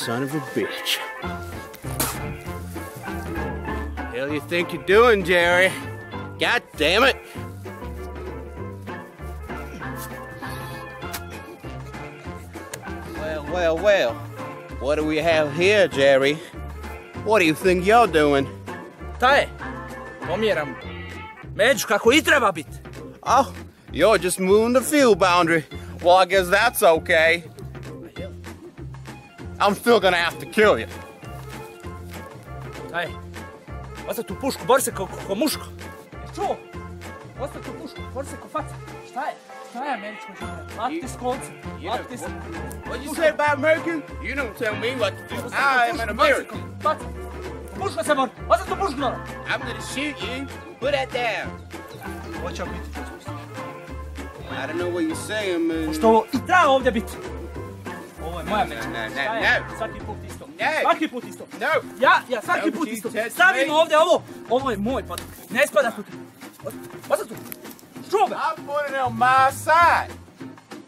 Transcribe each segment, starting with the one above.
son of a bitch. Hell you think you're doing, Džery? God damn it! Well. What do we have here, Džery? What do you think you're doing? Ta je, pomjeram Među kako i treba biti. Oh, you're just moving the field boundary. Well, I guess that's okay. I'm still gonna have to kill you. Ta je, ostav tu pušku, bori se ko muško. Čuo? Ostav tu pušku, bori se ko faca. Šta je? Šta je američko džubre? Lati s kolcem. Lati s... What you say about American? You don't tell me what to do. I am an American. Faca. Puško se bori. Ostav tu pušku, Nora. I'm gonna shoot you. Put that down. Hoće vam biti. I don't know what you're saying, man. Pošto ovo i treba ovdje biti. Ovo je moja Međa. No. Svaki put isto. No. Svaki put isto. No. Ja svaki put isto. Stavimo ovdje ovo. Ovo je moj potok. Ne spada tu. Ostav tu. Čuo ga. I'm putting it on my side.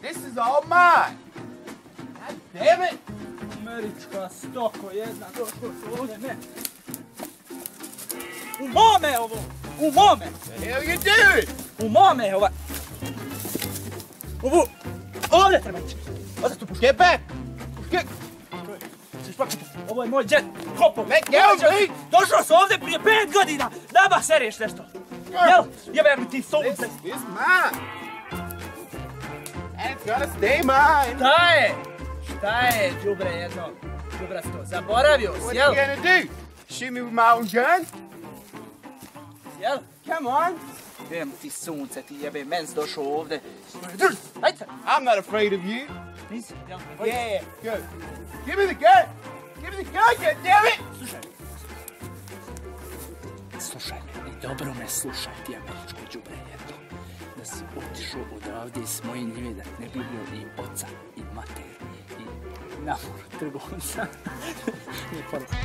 This is all mine. God damn it. Američka stoko jedna. Došlo se ovdje ne. U mome ovo. U mome. The hell you doing? U mome ovo. Ovdje treba ići. Ostav tu pušku. Get back. Get. Ovo je moj džet. Kopo. Let go, me. Došao sam ovdje prije 5 godina. Daba sereš nešto. Jel? Jebem mi ti sunce. This is mine. And it's gonna stay mine. Šta je, džubre jedno? Džubrasto, zaboravio si, jel? What are you gonna do? Shoot me with my own gun? Jel? Come on. Jebem ti sunce, ti jebe, mens došao ovdje. Ajde. I'm not afraid of you. Nisi, jel? Yeah, good. Give me the gun. Give me the gun, goddammit. Slušaj me, i dobro me slušaj, ti američko džubre jedno. Da si otišao odavde iz moje njive, da ne bi bio i oca, i mater, i namor trgovca. Nije poruka.